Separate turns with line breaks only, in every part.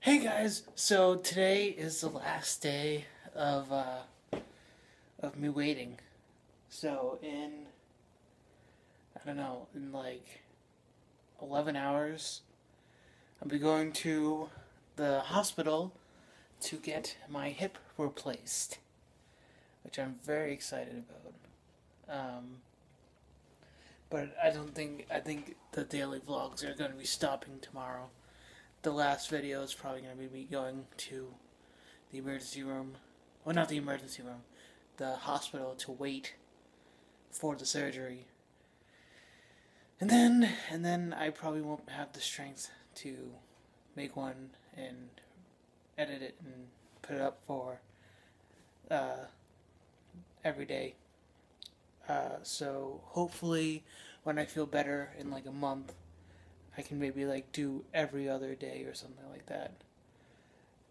Hey guys, so today is the last day of me waiting. So I don't know, in like 11 hours, I'll be going to the hospital to get my hip replaced, which I'm very excited about. But I think the daily vlogs are going to be stopping tomorrow. The last video is probably going to be me going to the emergency room. Well, not the emergency room, the hospital to wait for the surgery. And then I probably won't have the strength to make one and edit it and put it up for uh, every day. So hopefully, when I feel better in like a month, I can maybe like do every other day or something like that.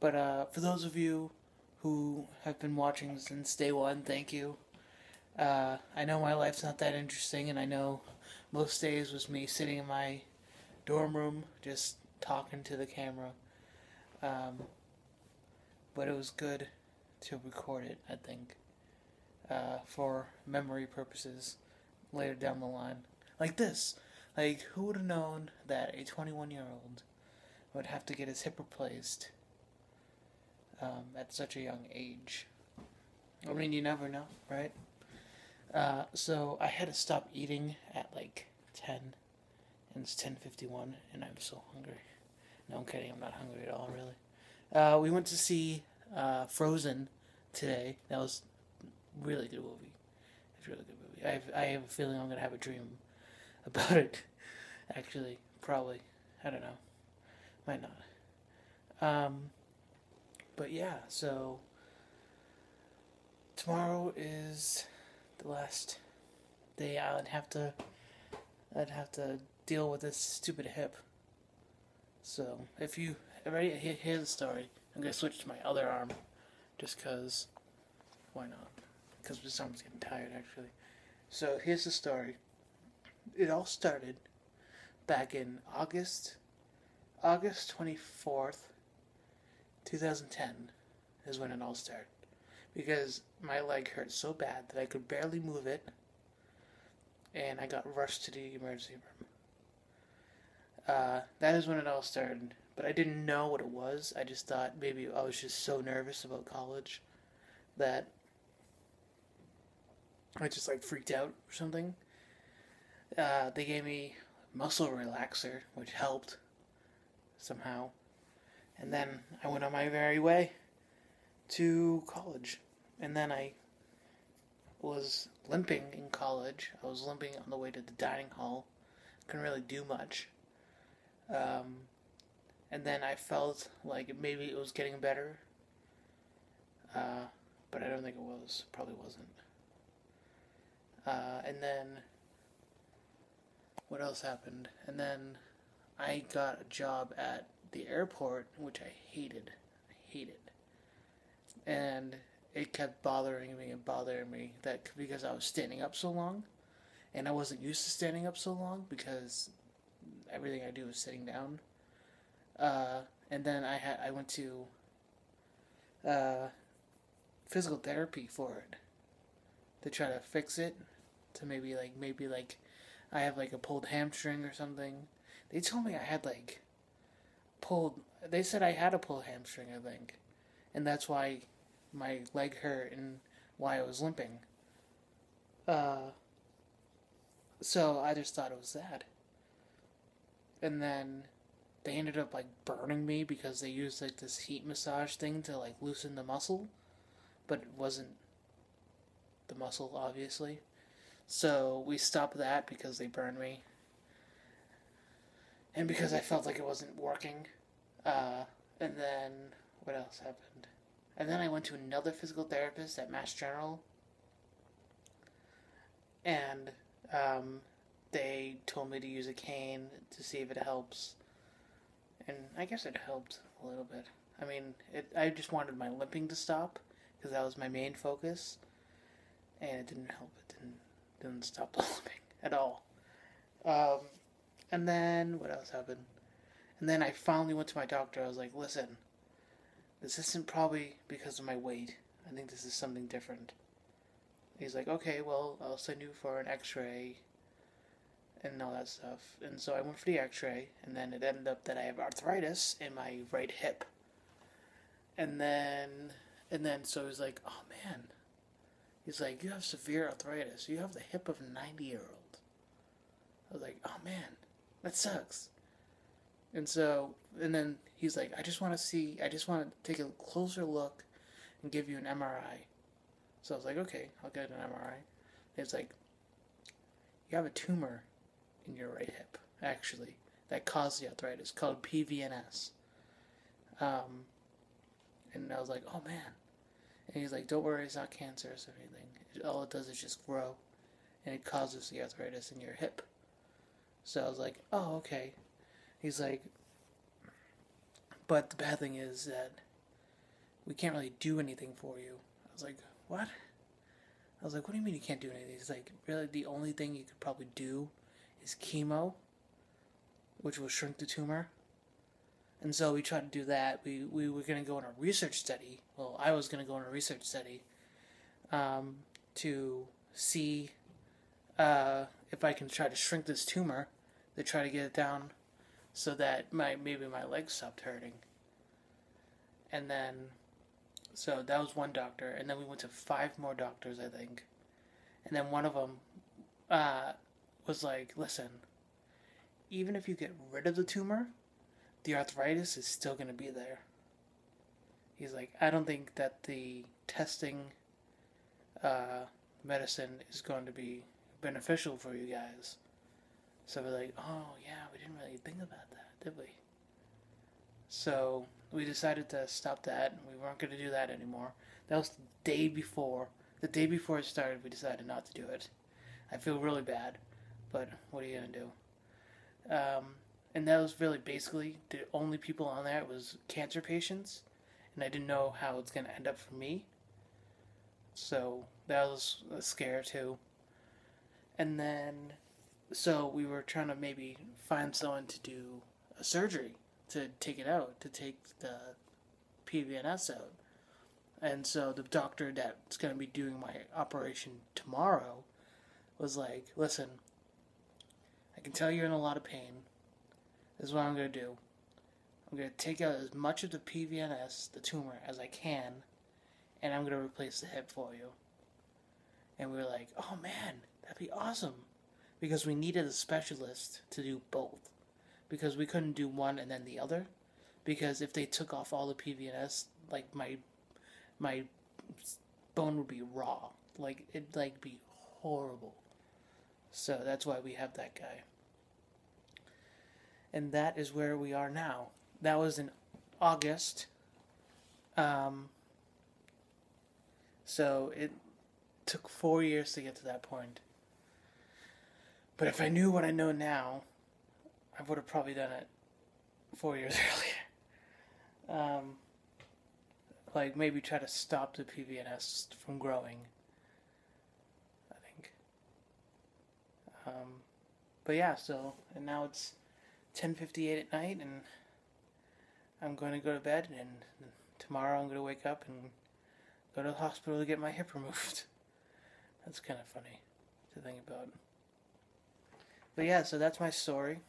But for those of you who have been watching since day one, thank you. I know my life's not that interesting, and I know most days was me sitting in my dorm room just talking to the camera. Um, but it was good to record it, I think, for memory purposes later down the line. Like this. Like, who would have known that a 21-year-old would have to get his hip replaced at such a young age? I mean, you never know, right? So I had to stop eating at like 10, and it's 10:51, and I'm so hungry. No, I'm kidding. I'm not hungry at all, really. We went to see Frozen today. That was a really good movie. It's a really good movie. I have a feeling I'm gonna have a dream about it. Actually, probably. I don't know. Might not. But yeah. So tomorrow is the last day I'd have to deal with this stupid hip. So if you already hear the story, I'm gonna switch to my other arm, just cause why not? Because this arm's getting tired actually. So here's the story. It all started back in August 24th, 2010 is when it all started. Because my leg hurt so bad that I could barely move it, and I got rushed to the emergency room. That is when it all started, but I didn't know what it was. I just thought maybe I was just so nervous about college that I just like freaked out or something. They gave me muscle relaxer, which helped somehow, and then I went on my merry way to college. And then I was limping in college. I was limping on the way to the dining hall. Couldn't really do much. And then I felt like maybe it was getting better. But I don't think it was. Probably wasn't. And then what else happened? And then I got a job at the airport, which I hated. And it kept bothering me and bothering me that because I was standing up so long, and I wasn't used to standing up so long because everything I do is sitting down. And then I went to physical therapy for it to try to fix it, to maybe like I have like a pulled hamstring or something. They told me I had like pulled. They said I had a pulled hamstring, I think, and that's why my leg hurt and why I was limping. So I just thought it was that. And then they ended up like burning me because they used like this heat massage thing to like loosen the muscle, but it wasn't the muscle, obviously. So we stopped that because they burned me. And because I felt like it wasn't working. And then what else happened? And then I went to another physical therapist at Mass General, and they told me to use a cane to see if it helps. And I guess it helped a little bit. I mean, I just wanted my limping to stop, because that was my main focus, and it didn't help. It didn't stop the limping at all. And then, what else happened? And then I finally went to my doctor. I was like, listen, this isn't probably because of my weight. I think this is something different. He's like, okay, well, I'll send you for an x-ray and all that stuff. And so I went for the x-ray, and then it ended up that I have arthritis in my right hip. And then so he's like, oh man. He's like, you have severe arthritis. You have the hip of a 90-year-old. I was like, oh man, that sucks. And then he's like, I just want to take a closer look and give you an MRI. So I was like, okay, I'll get an MRI. And he's like, you have a tumor in your right hip, actually, that caused the arthritis, called PVNS. And I was like, oh man. And he's like, don't worry, it's not cancerous or anything. All it does is just grow, and it causes the arthritis in your hip. So I was like, oh, okay. He's like, but the bad thing is that we can't really do anything for you. I was like, what? I was like, what do you mean you can't do anything? He's like, really, the only thing you could probably do is chemo, which will shrink the tumor. And so we tried to do that. We were going to go on a research study. Well, I was going to go on a research study to see if I can try to shrink this tumor, to try to get it down so that maybe my legs stopped hurting. And then, so that was one doctor. And then we went to 5 more doctors, I think. And then one of them was like, listen, even if you get rid of the tumor, the arthritis is still going to be there. He's like, I don't think that the testing medicine is going to be beneficial for you guys. So we're like, oh yeah, we didn't really think about that, did we? So we decided to stop that. We weren't going to do that anymore. That was the day before. The day before it started, we decided not to do it. I feel really bad, but what are you going to do? And that was really basically the only people on there was cancer patients, and I didn't know how it's going to end up for me. So that was a scare too. And then, so we were trying to maybe find someone to do a surgery to take it out, to take the PVNS out. And so the doctor that's going to be doing my operation tomorrow was like, listen, I can tell you're in a lot of pain. This is what I'm going to do. I'm going to take out as much of the PVNS, the tumor, as I can, and I'm going to replace the hip for you. And we were like, oh man, that'd be awesome. Because we needed a specialist to do both. Because we couldn't do one and then the other. Because if they took off all the PVNS, like my bone would be raw. Like, it'd like be horrible. So that's why we have that guy. And that is where we are now. That was in August. So it took 4 years to get to that point. But if I knew what I know now, I would have probably done it 4 years earlier. Like maybe try to stop the PVNS from growing, I think. But yeah, so, and now it's 10:58 at night, and I'm going to go to bed, and tomorrow I'm going to wake up and go to the hospital to get my hip removed. That's kind of funny to think about. But yeah, so that's my story.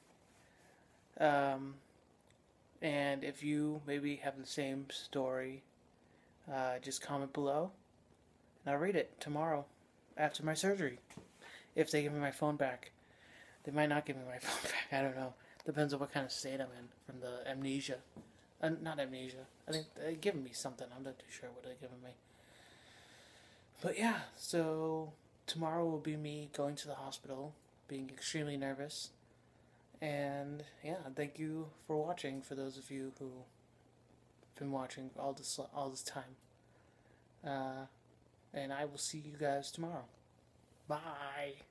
And if you maybe have the same story, just comment below, and I'll read it tomorrow after my surgery. If they give me my phone back. They might not give me my phone back, I don't know. Depends on what kind of state I'm in from the amnesia. Not amnesia. I think they're giving me something. I'm not too sure what they're giving me. But yeah, so tomorrow will be me going to the hospital, being extremely nervous. And yeah, thank you for watching, for those of you who've been watching all this time. And I will see you guys tomorrow. Bye.